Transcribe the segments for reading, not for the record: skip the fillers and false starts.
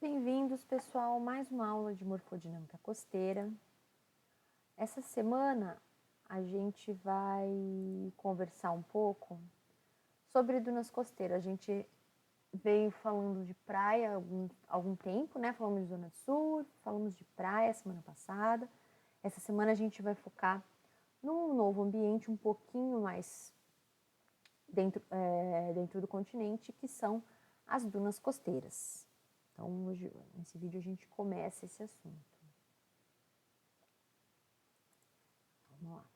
Bem-vindos, pessoal, mais uma aula de morfodinâmica costeira. Essa semana a gente vai conversar um pouco sobre dunas costeiras. A gente veio falando de praia há algum tempo, né? Falamos de zona sul, falamos de praia semana passada. Essa semana a gente vai focar num novo ambiente um pouquinho mais dentro do continente, que são as dunas costeiras. Então, hoje, nesse vídeo, a gente começa esse assunto. Vamos lá.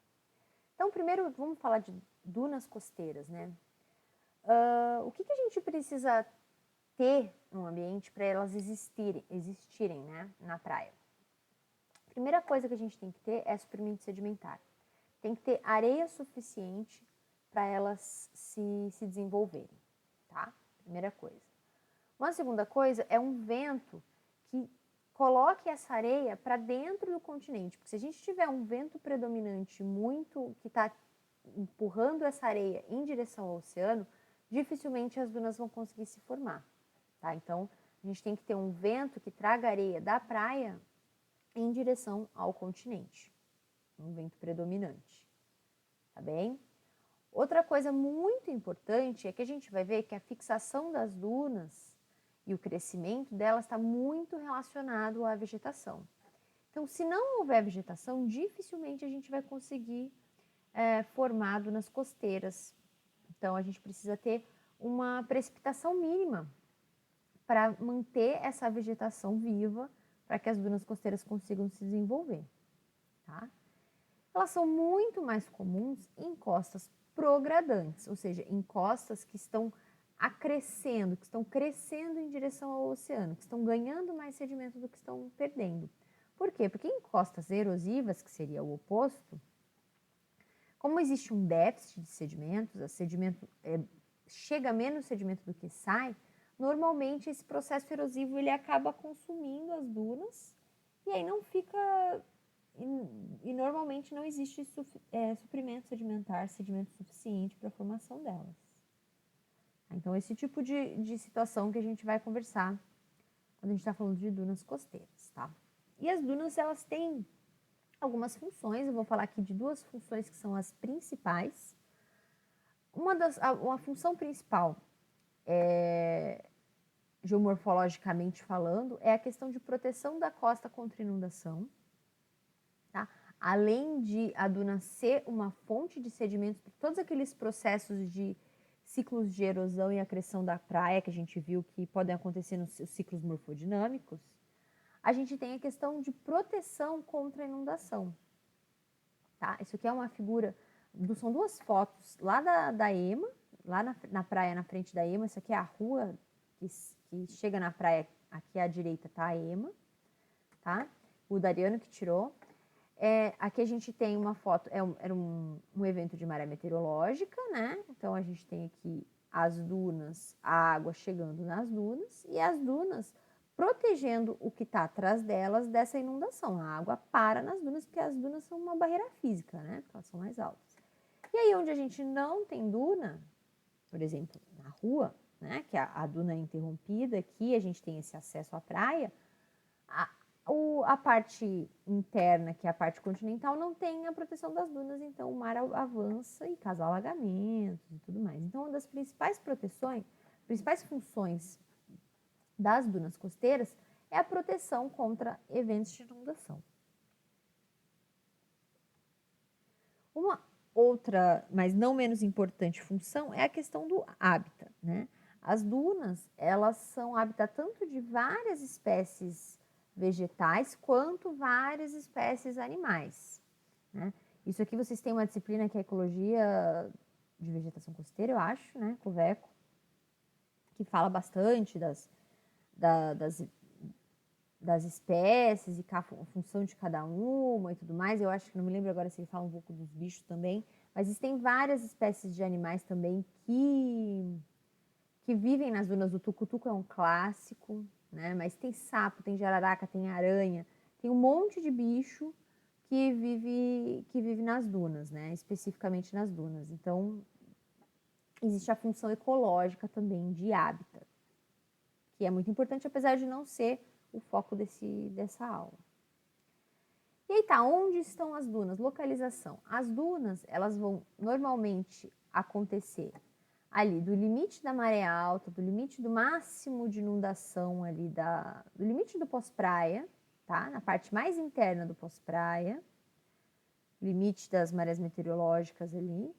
Então, primeiro, vamos falar de dunas costeiras, né? O que a gente precisa ter no ambiente para elas existirem, né, na praia? A primeira coisa que a gente tem que ter é suprimento sedimentar. Tem que ter areia suficiente para elas se desenvolverem, tá? Primeira coisa. Uma segunda coisa é um vento que coloque essa areia para dentro do continente, porque se a gente tiver um vento predominante muito que está empurrando essa areia em direção ao oceano, dificilmente as dunas vão conseguir se formar, tá? Então, a gente tem que ter um vento que traga areia da praia em direção ao continente, um vento predominante, tá bem? Outra coisa muito importante é que a gente vai ver que a fixação das dunas e o crescimento delas está muito relacionado à vegetação. Então, se não houver vegetação, dificilmente a gente vai conseguir formar dunas costeiras. Então, a gente precisa ter uma precipitação mínima para manter essa vegetação viva, para que as dunas costeiras consigam se desenvolver. Tá? Elas são muito mais comuns em costas progradantes, ou seja, em costas que estão acrescendo, que estão crescendo em direção ao oceano, que estão ganhando mais sedimento do que estão perdendo. Por quê? Porque em costas erosivas, que seria o oposto, como existe um déficit de sedimentos, chega menos sedimento do que sai, normalmente esse processo erosivo ele acaba consumindo as dunas e aí não fica e normalmente não existe suprimento sedimentar, sedimento suficiente para a formação delas. Então, esse tipo de situação que a gente vai conversar quando a gente está falando de dunas costeiras, tá? E as dunas, elas têm algumas funções, eu vou falar aqui de duas funções que são as principais. Uma função principal, geomorfologicamente falando, é a questão de proteção da costa contra inundação. Tá? Além de a duna ser uma fonte de sedimentos para todos aqueles processos de ciclos de erosão e acreção da praia que a gente viu que podem acontecer nos ciclos morfodinâmicos, a gente tem a questão de proteção contra a inundação. Tá? Isso aqui é uma figura, são duas fotos lá da EMA, lá na praia, na frente da EMA. Isso aqui é a rua que chega na praia, aqui à direita tá a EMA, tá? O Dariano que tirou. Aqui a gente tem uma foto, era um evento de maré meteorológica, né? Então a gente tem aqui as dunas, a água chegando nas dunas e as dunas protegendo o que está atrás delas dessa inundação. A água para nas dunas, porque as dunas são uma barreira física, né? Porque elas são mais altas. E aí onde a gente não tem duna, por exemplo, na rua, né? Que a duna é interrompida, aqui a gente tem esse acesso à praia, a parte interna, que é a parte continental, não tem a proteção das dunas, então o mar avança e causa alagamentos e tudo mais. Então, uma das principais funções das dunas costeiras é a proteção contra eventos de inundação. Uma outra, mas não menos importante função é a questão do hábitat, né? As dunas, elas são hábitat tanto de várias espécies vegetais quanto várias espécies animais, né? Isso aqui vocês têm uma disciplina que é Ecologia de Vegetação Costeira, eu acho, né? Coveco, que fala bastante das espécies e a função de cada uma e tudo mais. Eu acho que não me lembro agora se ele fala um pouco dos bichos também, mas existem várias espécies de animais também que vivem nas dunas. O tucutuco é um clássico, né? Mas tem sapo, tem jararaca, tem aranha, tem um monte de bicho que vive nas dunas, né? Especificamente nas dunas. Então, existe a função ecológica também de hábitat, que é muito importante, apesar de não ser o foco dessa aula. E aí tá, onde estão as dunas? Localização. As dunas, elas vão normalmente acontecer ali do limite da maré alta, do limite do máximo de inundação ali, do limite do pós-praia, tá? Na parte mais interna do pós-praia, limite das marés meteorológicas ali.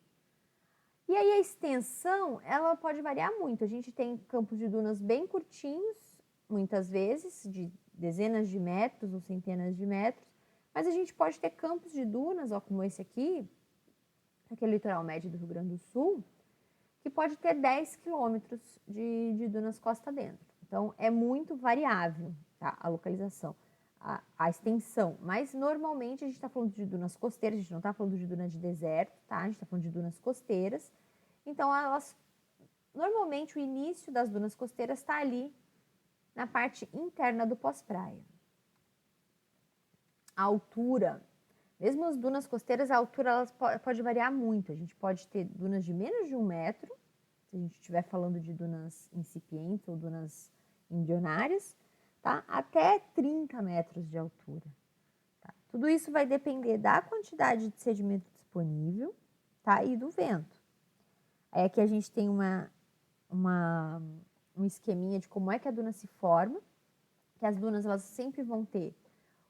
E aí a extensão, ela pode variar muito. A gente tem campos de dunas bem curtinhos, muitas vezes, de dezenas de metros ou centenas de metros, mas a gente pode ter campos de dunas, ó, como esse aqui, aquele litoral médio do Rio Grande do Sul, que pode ter 10 quilômetros de dunas costa dentro. Então, é muito variável, tá, a localização, a extensão. Mas, normalmente, a gente está falando de dunas costeiras, a gente não está falando de dunas de deserto, tá? A gente está falando de dunas costeiras. Então, normalmente, o início das dunas costeiras está ali na parte interna do pós-praia. A altura, mesmo as dunas costeiras, a altura elas pode variar muito. A gente pode ter dunas de menos de 1 metro, se a gente estiver falando de dunas incipientes ou dunas embrionárias, tá? Até 30 metros de altura. Tá? Tudo isso vai depender da quantidade de sedimento disponível, tá? E do vento. Aí aqui a gente tem um esqueminha de como é que a duna se forma, que as dunas elas sempre vão ter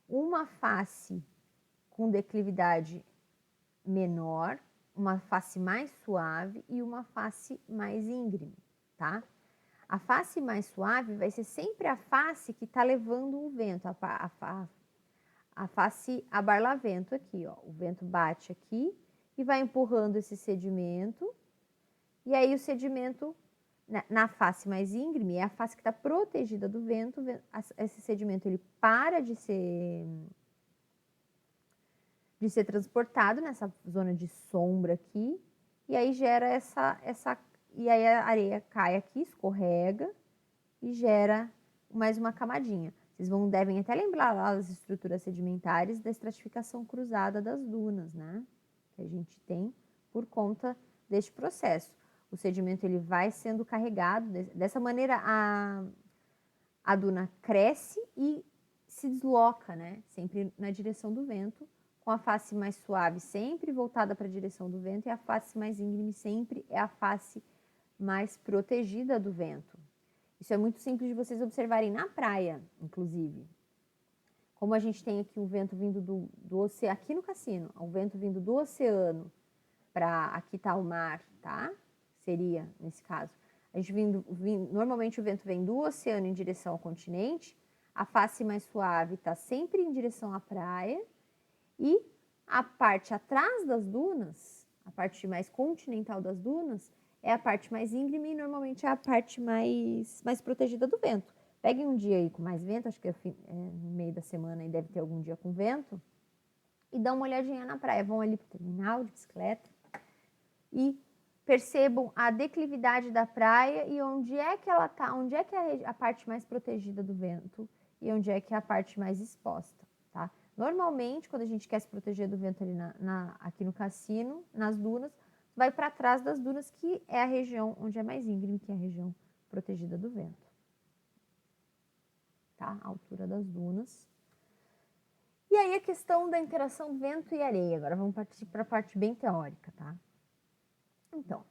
uma face com declividade menor, uma face mais suave e uma face mais íngreme, tá? A face mais suave vai ser sempre a face que está levando o vento, a face a barlavento aqui, ó. O vento bate aqui e vai empurrando esse sedimento, e aí o sedimento, na face mais íngreme, é a face que está protegida do vento, esse sedimento ele para de ser transportado nessa zona de sombra aqui, e aí gera e aí a areia cai aqui, escorrega e gera mais uma camadinha. Vocês devem até lembrar lá das estruturas sedimentares da estratificação cruzada das dunas, né? Que a gente tem por conta deste processo. O sedimento ele vai sendo carregado, dessa maneira a duna cresce e se desloca, né? Sempre na direção do vento, com a face mais suave sempre voltada para a direção do vento e a face mais íngreme sempre é a face mais protegida do vento. Isso é muito simples de vocês observarem na praia, inclusive. Como a gente tem aqui o vento vindo do oceano, aqui no cassino, o vento vindo do oceano para aqui tá o mar, tá? Seria, nesse caso. A gente normalmente o vento vem do oceano em direção ao continente, a face mais suave está sempre em direção à praia, e a parte atrás das dunas, a parte mais continental das dunas, é a parte mais íngreme e normalmente é a parte mais protegida do vento. Peguem um dia aí com mais vento, acho que no meio da semana aí deve ter algum dia com vento, e dão uma olhadinha na praia. Vão ali para o terminal de bicicleta e percebam a declividade da praia e onde é que ela está, onde é que é a parte mais protegida do vento e onde é que é a parte mais exposta, tá? Normalmente, quando a gente quer se proteger do vento ali aqui no cassino, nas dunas, vai para trás das dunas, que é a região onde é mais íngreme, que é a região protegida do vento. Tá? A altura das dunas. E aí a questão da interação vento e areia. Agora vamos partir para a parte bem teórica, tá? Então,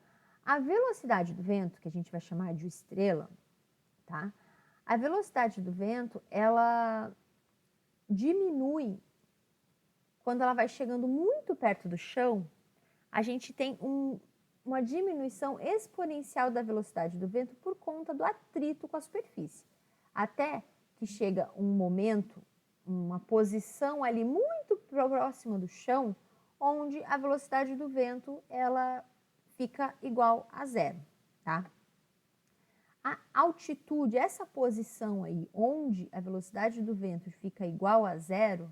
a velocidade do vento, que a gente vai chamar de estrela, tá? A velocidade do vento, ela diminui quando ela vai chegando muito perto do chão. A gente tem uma diminuição exponencial da velocidade do vento por conta do atrito com a superfície. Até que chega um momento, uma posição ali muito próxima do chão, onde a velocidade do vento ela fica igual a zero, tá? A altitude, essa posição aí, onde a velocidade do vento fica igual a zero,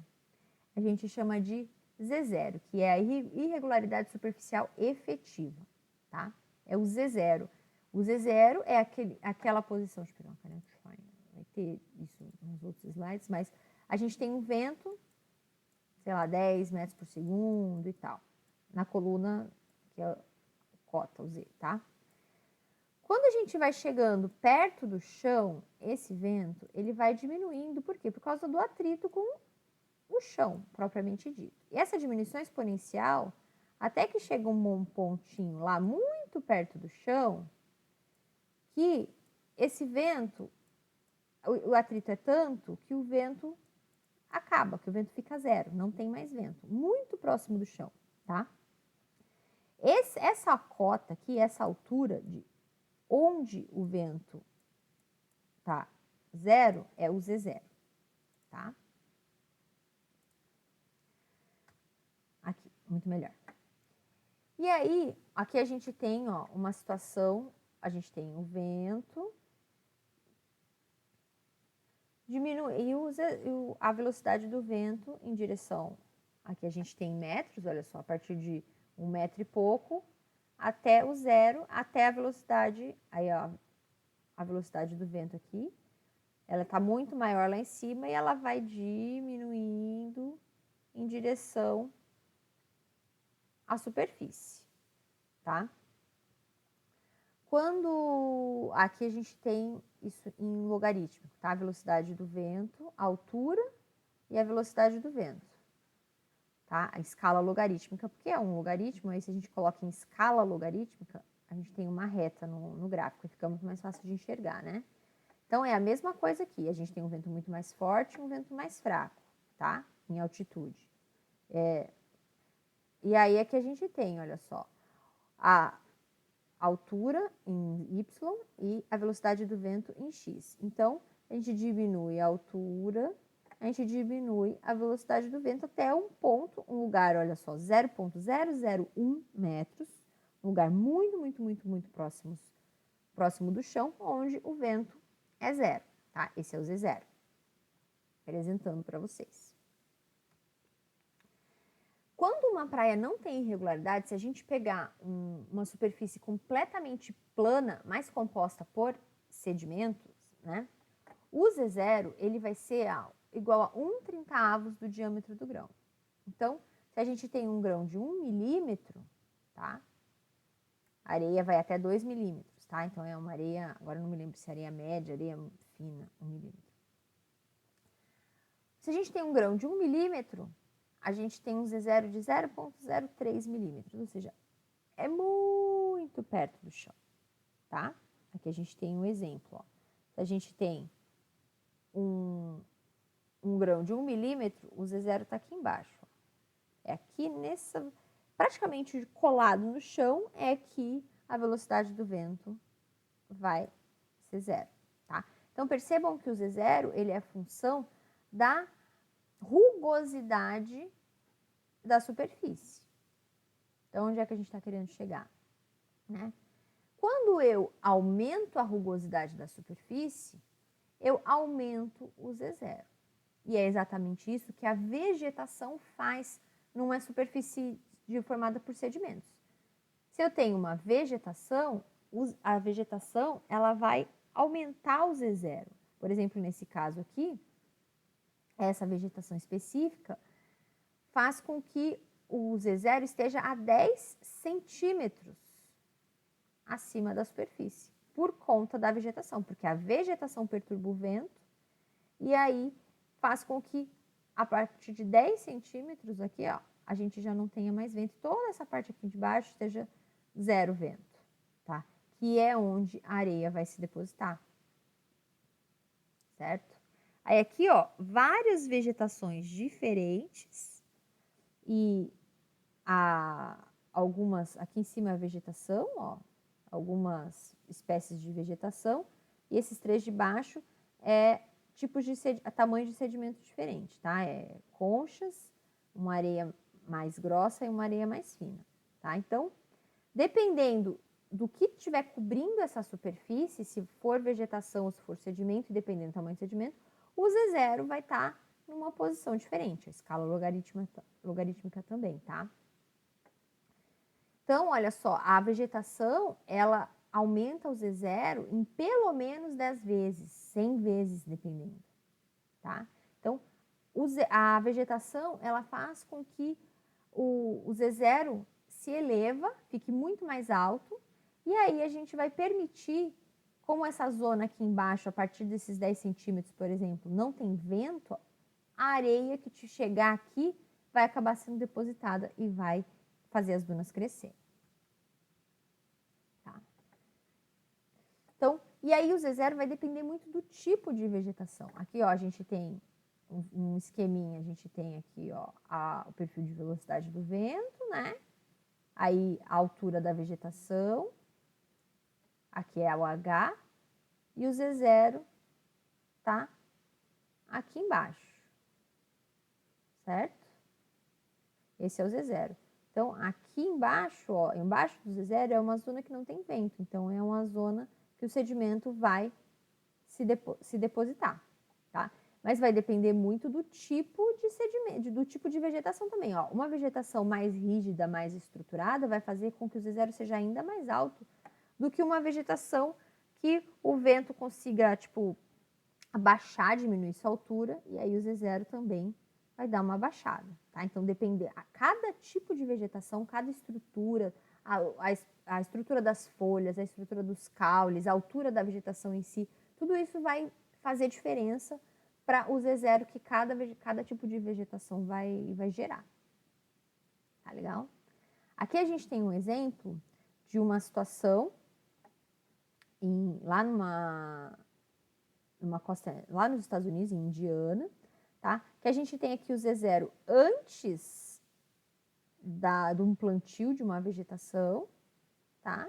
a gente chama de Z0, que é a irregularidade superficial efetiva, tá? É o Z0. O Z0 é aquela posição, deixa eu pegar uma caneta, vai ter isso nos outros slides, mas a gente tem um vento, sei lá, 10 metros por segundo e tal, na coluna, que é cota, o Z, tá? Quando a gente vai chegando perto do chão, esse vento, ele vai diminuindo. Por quê? Por causa do atrito com o chão, propriamente dito. E essa diminuição exponencial, até que chega um pontinho lá muito perto do chão, que esse vento, o atrito é tanto que o vento acaba, que o vento fica zero, não tem mais vento, muito próximo do chão, tá? Essa cota aqui, essa altura de onde o vento tá zero, é o Z0, tá? Aqui, muito melhor. E aí, aqui a gente tem, ó, uma situação, a gente tem o vento, diminui a velocidade do vento em direção, aqui a gente tem metros, olha só, a partir de 1 metro e pouco, até o zero, até a velocidade, aí ó, a velocidade do vento aqui, ela está muito maior lá em cima e ela vai diminuindo em direção à superfície, tá? Quando aqui a gente tem isso em logarítmico, tá? A velocidade do vento, a altura e a velocidade do vento, tá? A escala logarítmica, porque é um logaritmo, aí se a gente coloca em escala logarítmica, a gente tem uma reta no gráfico e fica muito mais fácil de enxergar, né? Então, é a mesma coisa aqui. A gente tem um vento muito mais forte e um vento mais fraco, tá? Em altitude. E aí é que a gente tem, olha só, a altura em Y e a velocidade do vento em X. Então, a gente diminui a altura, a gente diminui a velocidade do vento até um ponto, um lugar, olha só, 0,001 metros, um lugar muito próximo do chão, onde o vento é zero, tá? Esse é o Z0, apresentando para vocês. Quando uma praia não tem irregularidade, se a gente pegar uma superfície completamente plana, mas composta por sedimentos, né? O Z0, ele vai ser igual a 1/30 do diâmetro do grão. Então, se a gente tem um grão de 1 milímetro, tá? A areia vai até 2 milímetros, tá? Então, é uma areia, agora não me lembro se é areia média, areia fina, 1 milímetro. Se a gente tem um grão de 1 milímetro, a gente tem um Z0 de 0,03 milímetros, ou seja, é muito perto do chão, tá? Aqui a gente tem um exemplo, ó. Se a gente tem um grão de 1 milímetro, o Z0 está aqui embaixo, ó. É aqui nessa, praticamente colado no chão, é que a velocidade do vento vai ser zero, tá? Então, percebam que o Z0, ele é função da rugosidade da superfície. Então, onde é que a gente está querendo chegar? Né? Quando eu aumento a rugosidade da superfície, eu aumento o Z0. E é exatamente isso que a vegetação faz numa superfície formada por sedimentos. Se eu tenho uma vegetação, a vegetação ela vai aumentar o Z0. Por exemplo, nesse caso aqui, essa vegetação específica faz com que o Z0 esteja a 10 centímetros acima da superfície, por conta da vegetação, porque a vegetação perturba o vento e aí faz com que a partir de 10 centímetros aqui, ó, a gente já não tenha mais vento, toda essa parte aqui de baixo esteja zero vento, tá? Que é onde a areia vai se depositar, certo? Aí aqui, ó, várias vegetações diferentes e algumas, aqui em cima é a vegetação, ó, algumas espécies de vegetação, e esses três de baixo é tipos de tamanho de sedimento diferente, tá? É conchas, uma areia mais grossa e uma areia mais fina, tá? Então, dependendo do que estiver cobrindo essa superfície, se for vegetação ou se for sedimento, e dependendo do tamanho do sedimento, o Z0 vai estar numa posição diferente, a escala logarítmica também, tá? Então, olha só, a vegetação, ela aumenta o Z0 em pelo menos 10 vezes, 100 vezes, dependendo, tá? Então, a vegetação, ela faz com que o Z0 se eleva, fique muito mais alto, E aí a gente vai permitir, como essa zona aqui embaixo, a partir desses 10 centímetros, por exemplo, não tem vento, a areia que te chegar aqui vai acabar sendo depositada e vai fazer as dunas crescer. Tá? Então, e aí o Z0 vai depender muito do tipo de vegetação. Aqui, ó, a gente tem um esqueminha, a gente tem aqui, ó, o perfil de velocidade do vento, né? Aí a altura da vegetação, aqui é o H, e o Z0 tá aqui embaixo, certo? Esse é o Z0. Então, aqui embaixo, ó, embaixo do Z0 é uma zona que não tem vento, então é uma zona que o sedimento vai se depositar, tá? Mas vai depender muito do tipo de sedimento, do tipo de vegetação também, ó. Uma vegetação mais rígida, mais estruturada, vai fazer com que o Z0 seja ainda mais alto do que uma vegetação que o vento consiga, tipo, abaixar, diminuir sua altura, e aí o Z0 também vai dar uma baixada, tá? Então, depende, a cada tipo de vegetação, cada estrutura, a estrutura das folhas, a estrutura dos caules, a altura da vegetação em si, tudo isso vai fazer diferença para o Z0 que cada tipo de vegetação vai gerar. Tá legal? Aqui a gente tem um exemplo de uma situação lá numa costa, lá nos Estados Unidos, em Indiana, tá? Que a gente tem aqui o Z0 antes de um plantio de uma vegetação, tá?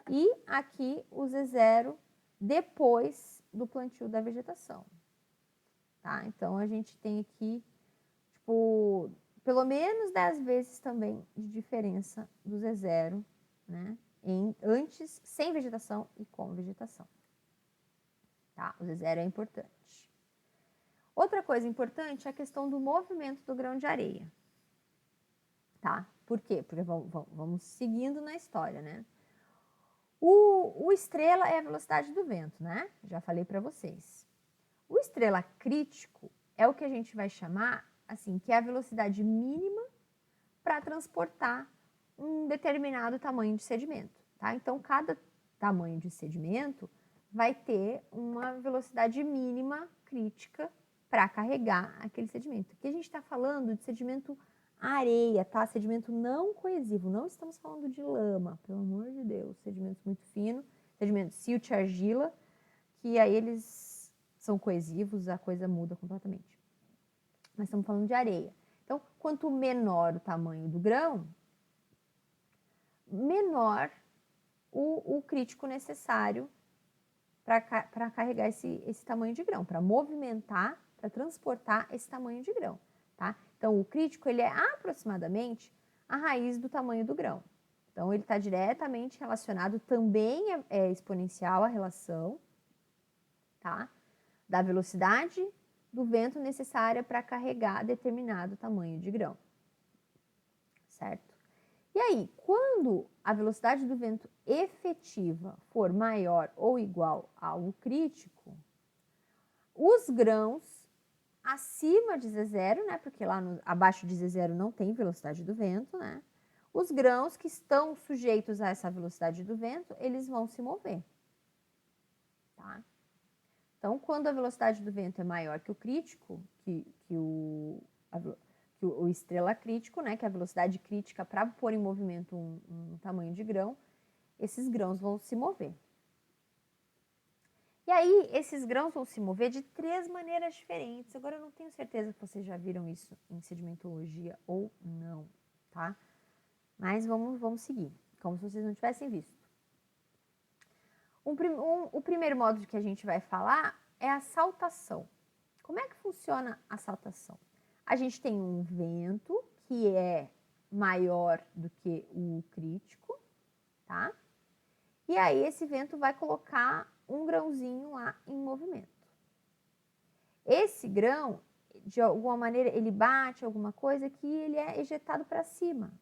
E aqui o Z0 depois do plantio da vegetação, tá? Então, a gente tem aqui, tipo, pelo menos 10 vezes também de diferença do Z0, né? Antes, sem vegetação e com vegetação. Tá? O Z0 é importante. Outra coisa importante é a questão do movimento do grão de areia. Tá? Por quê? Porque vamos seguindo na história, né? O estrela é a velocidade do vento, né? Já falei para vocês. O estrela crítico é o que a gente vai chamar, assim, que é a velocidade mínima para transportar um determinado tamanho de sedimento, tá? Então, cada tamanho de sedimento vai ter uma velocidade mínima crítica para carregar aquele sedimento. Aqui a gente está falando de sedimento areia, tá? Sedimento não coesivo, não estamos falando de lama, pelo amor de Deus, sedimentos muito finos, sedimento silt, argila, que aí eles são coesivos, a coisa muda completamente. Mas estamos falando de areia. Então, quanto menor o tamanho do grão, menor o crítico necessário para carregar esse tamanho de grão, para movimentar, para transportar esse tamanho de grão, tá? Então, o crítico, ele é aproximadamente a raiz do tamanho do grão. Então, ele está diretamente relacionado, também é exponencial a relação, tá? Da velocidade do vento necessária para carregar determinado tamanho de grão, certo? E aí, quando a velocidade do vento efetiva for maior ou igual ao crítico, os grãos acima de Z0, né, porque lá abaixo de Z0 não tem velocidade do vento, né? Os grãos que estão sujeitos a essa velocidade do vento, eles vão se mover, tá? Então, quando a velocidade do vento é maior que o crítico, que o estrela crítico, né, que é a velocidade crítica para pôr em movimento um tamanho de grão, esses grãos vão se mover. E aí, esses grãos vão se mover de 3 maneiras diferentes. Agora, eu não tenho certeza que vocês já viram isso em sedimentologia ou não, tá? Mas vamos seguir, como se vocês não tivessem visto. O primeiro modo que a gente vai falar é a saltação. Como é que funciona a saltação? A gente tem um vento que é maior do que o crítico, tá? E aí esse vento vai colocar um grãozinho lá em movimento. Esse grão, de alguma maneira, ele bate alguma coisa que ele é ejetado para cima.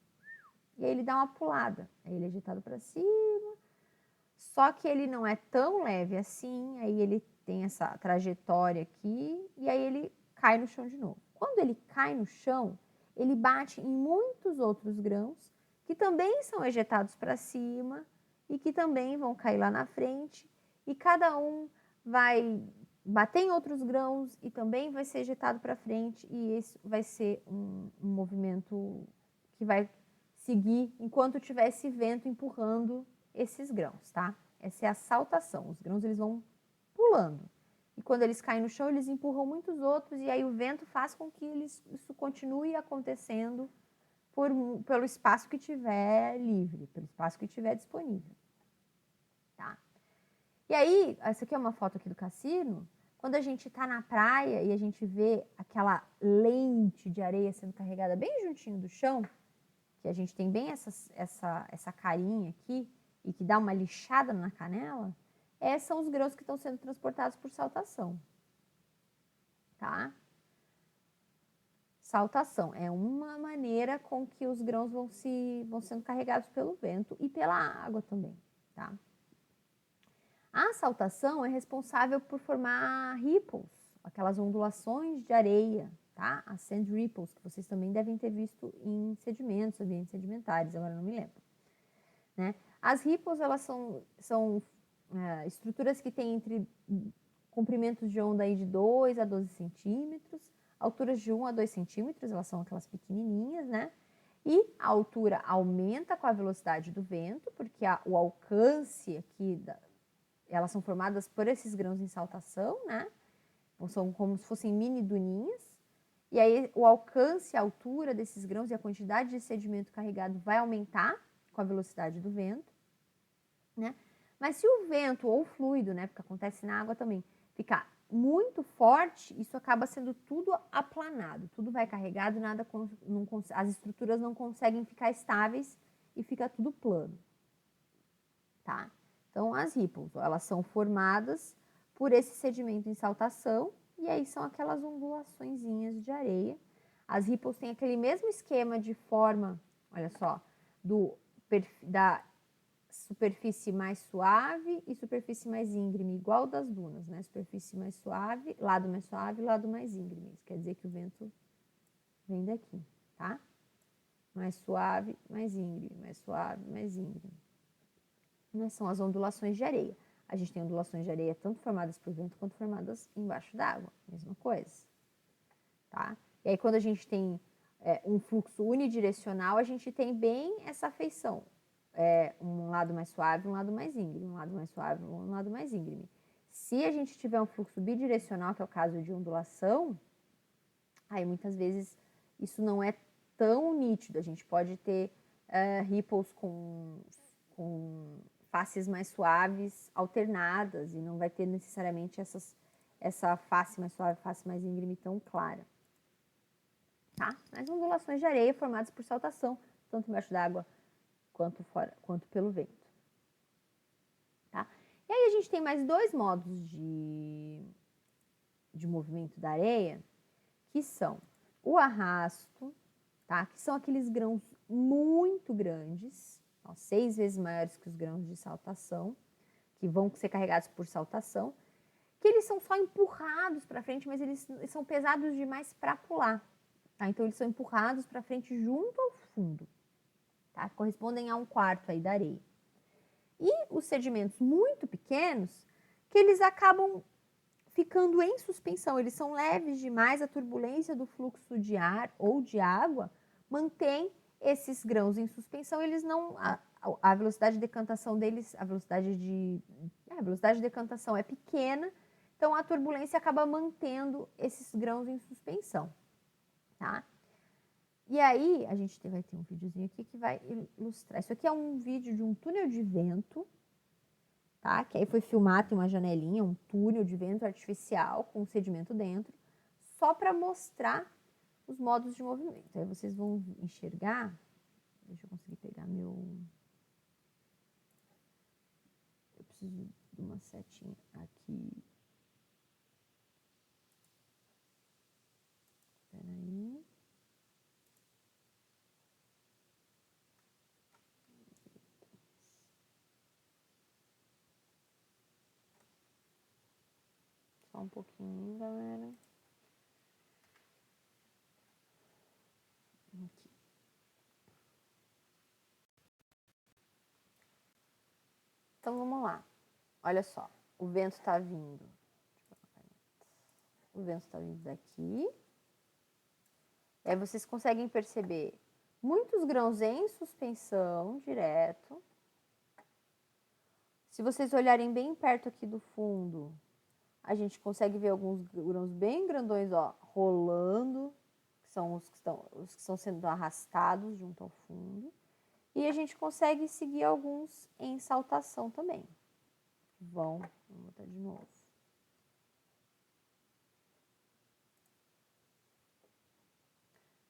E aí ele dá uma pulada. Aí ele é ejetado para cima. Só que ele não é tão leve assim, aí ele tem essa trajetória aqui e aí ele cai no chão de novo. Quando ele cai no chão, ele bate em muitos outros grãos que também são ejetados para cima e que também vão cair lá na frente, e cada um vai bater em outros grãos e também vai ser ejetado para frente, e esse vai ser um movimento que vai seguir enquanto tiver esse vento empurrando esses grãos, tá? Essa é a saltação. Os grãos eles vão pulando. E quando eles caem no chão, eles empurram muitos outros, e aí o vento faz com que isso continue acontecendo pelo espaço que tiver livre, pelo espaço que tiver disponível. Tá? E aí, essa aqui é uma foto aqui do cassino. Quando a gente está na praia e a gente vê aquela lente de areia sendo carregada bem juntinho do chão, que a gente tem bem essa carinha aqui e que dá uma lixada na canela, são os grãos que estão sendo transportados por saltação. Tá? Saltação é uma maneira com que os grãos vão sendo carregados pelo vento e pela água também. Tá? A saltação é responsável por formar ripples, aquelas ondulações de areia, tá? As sand ripples, que vocês também devem ter visto em sedimentos, ambientes sedimentares, agora não me lembro. Né? As ripples, elas são estruturas que têm entre comprimentos de onda aí de 2 a 12 centímetros, alturas de 1 a 2 centímetros, elas são aquelas pequenininhas, né? E a altura aumenta com a velocidade do vento, porque o alcance aqui elas são formadas por esses grãos em saltação, né? São como se fossem mini duninhas. E aí o alcance, a altura desses grãos e a quantidade de sedimento carregado vai aumentar com a velocidade do vento, né? Mas se o vento ou o fluido, né, porque acontece na água também, ficar muito forte, isso acaba sendo tudo aplanado, tudo vai carregado, as estruturas não conseguem ficar estáveis e fica tudo plano, tá? Então, as ripples, elas são formadas por esse sedimento em saltação, e aí são aquelas ondulaçõezinhas de areia. As ripples têm aquele mesmo esquema de forma, olha só, da superfície mais suave e superfície mais íngreme, igual das dunas, né? Superfície mais suave, lado mais íngreme. Isso quer dizer que o vento vem daqui, tá? Mais suave, mais íngreme, mais suave, mais íngreme. São as ondulações de areia. A gente tem ondulações de areia tanto formadas por vento quanto formadas embaixo d'água, mesma coisa, tá? E aí quando a gente tem um fluxo unidirecional, a gente tem bem essa feição. Um lado mais suave, um lado mais íngreme, um lado mais suave, um lado mais íngreme. Se a gente tiver um fluxo bidirecional, que é o caso de ondulação, aí muitas vezes isso não é tão nítido. A gente pode ter ripples com faces mais suaves alternadas e não vai ter necessariamente essa face mais suave, face mais íngreme tão clara. Tá? Mas ondulações de areia formadas por saltação, tanto embaixo d'água quanto pelo vento. Tá? E aí a gente tem mais dois modos de movimento da areia, que são o arrasto, tá? Que são aqueles grãos muito grandes, 6 vezes maiores que os grãos de saltação, que vão ser carregados por saltação, que eles são só empurrados para frente, mas eles são pesados demais para pular. Tá? Então, eles são empurrados para frente junto ao fundo. Tá? Correspondem a 1/4 aí da areia. E os sedimentos muito pequenos, que eles acabam ficando em suspensão. Eles são leves demais, a turbulência do fluxo de ar ou de água mantém esses grãos em suspensão. Eles não... A velocidade de decantação deles, a velocidade de decantação é pequena, então a turbulência acaba mantendo esses grãos em suspensão, tá? E aí, a gente vai ter um videozinho aqui que vai ilustrar. Isso aqui é um vídeo de um túnel de vento, tá? Que aí foi filmado, tem uma janelinha, um túnel de vento artificial com sedimento dentro, só para mostrar os modos de movimento. Aí vocês vão enxergar, deixa eu conseguir pegar meu... Eu preciso de uma setinha aqui. Peraí. Só um pouquinho, galera. Aqui. Então, vamos lá. Olha só, o vento está vindo. O vento está vindo daqui. Aí vocês conseguem perceber muitos grãos em suspensão, direto. Se vocês olharem bem perto aqui do fundo, a gente consegue ver alguns grãos bem grandões, ó, rolando, que são os que estão sendo arrastados junto ao fundo. E a gente consegue seguir alguns em saltação também. Vamos botar de novo.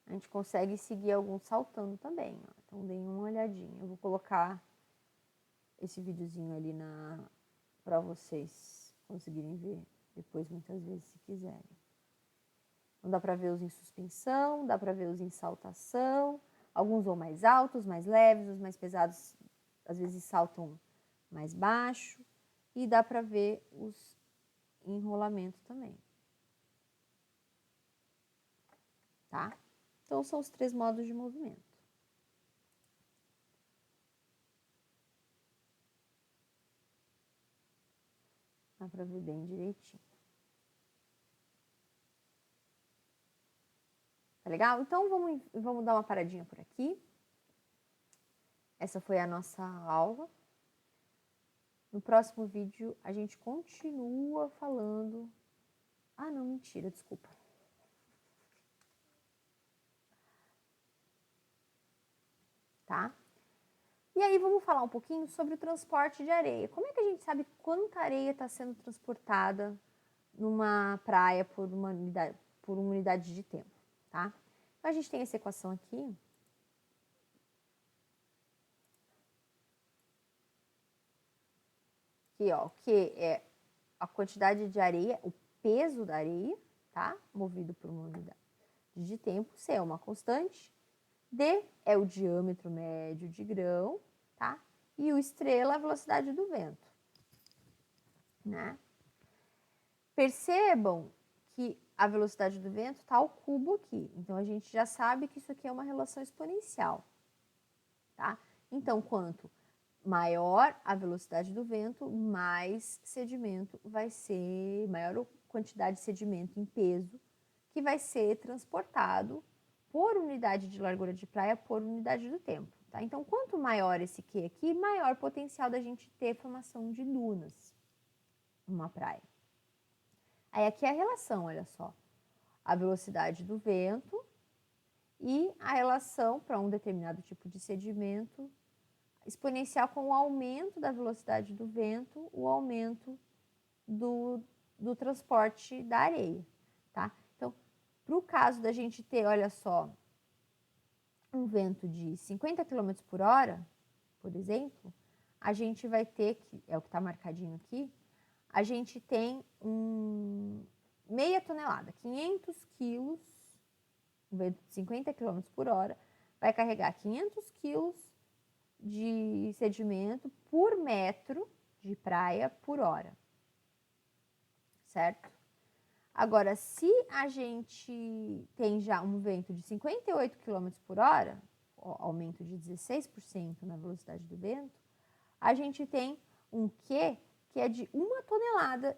A gente consegue seguir alguns saltando também, ó. Então, deem uma olhadinha. Eu vou colocar esse videozinho ali para vocês conseguirem ver depois, muitas vezes, se quiserem. Então, dá para ver os em suspensão, dá para ver os em saltação. Alguns vão mais altos, mais leves, os mais pesados às vezes saltam mais baixo. E dá para ver os em enrolamento também. Tá? Então, são os 3 modos de movimento. Dá para ver bem direitinho. Tá legal? Então, vamos dar uma paradinha por aqui. Essa foi a nossa aula. No próximo vídeo, a gente continua falando... Ah, não, mentira, desculpa. Tá? E aí, vamos falar um pouquinho sobre o transporte de areia. Como é que a gente sabe quanta areia está sendo transportada numa praia por uma unidade de tempo, tá? Então, a gente tem essa equação aqui. Aqui, ó, que é a quantidade de areia, o peso da areia, tá? Movido por uma unidade de tempo. C é uma constante. D é o diâmetro médio de grão, tá? E o estrela é a velocidade do vento, né? Percebam que a velocidade do vento está ao cubo aqui. Então, a gente já sabe que isso aqui é uma relação exponencial, tá? Então, quanto maior a velocidade do vento, mais sedimento vai ser, maior quantidade de sedimento em peso que vai ser transportado por unidade de largura de praia por unidade do tempo, tá? Então, quanto maior esse Q aqui, maior potencial da gente ter formação de dunas numa praia. Aí aqui é a relação, olha só, a velocidade do vento e a relação para um determinado tipo de sedimento exponencial com o aumento da velocidade do vento, o aumento do transporte da areia, tá? Então, para o caso da gente ter, olha só, um vento de 50 km por hora, por exemplo, a gente vai ter, que é o que está marcadinho aqui, a gente tem meia tonelada, 500 quilos, um vento de 50 km por hora, vai carregar 500 quilos de sedimento por metro de praia por hora, certo? Agora, se a gente tem já um vento de 58 km por hora, aumento de 16% na velocidade do vento, a gente tem um Q que é de 1 tonelada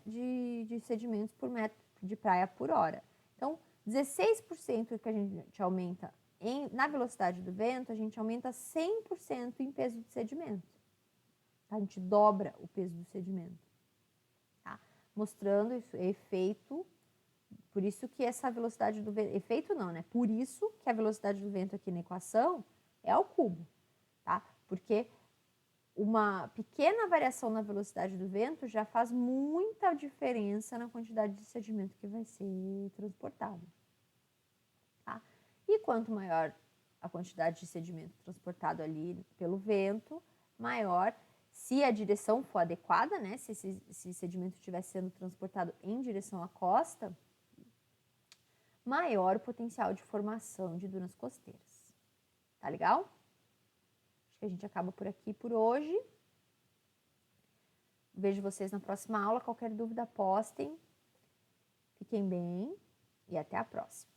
de sedimentos por metro de praia por hora. Então, 16% que a gente aumenta na velocidade do vento, a gente aumenta 100% em peso de sedimento. A gente dobra o peso do sedimento. Tá? Mostrando isso, efeito. Por isso que essa velocidade do vento... Efeito não, né? Por isso que a velocidade do vento aqui na equação é ao cubo. Tá? Porque uma pequena variação na velocidade do vento já faz muita diferença na quantidade de sedimento que vai ser transportado. Tá? E quanto maior a quantidade de sedimento transportado ali pelo vento, maior, se a direção for adequada, né? Se esse sedimento estiver sendo transportado em direção à costa, maior o potencial de formação de dunas costeiras. Tá legal? Acho que a gente acaba por aqui por hoje. Vejo vocês na próxima aula. Qualquer dúvida, postem. Fiquem bem e até a próxima.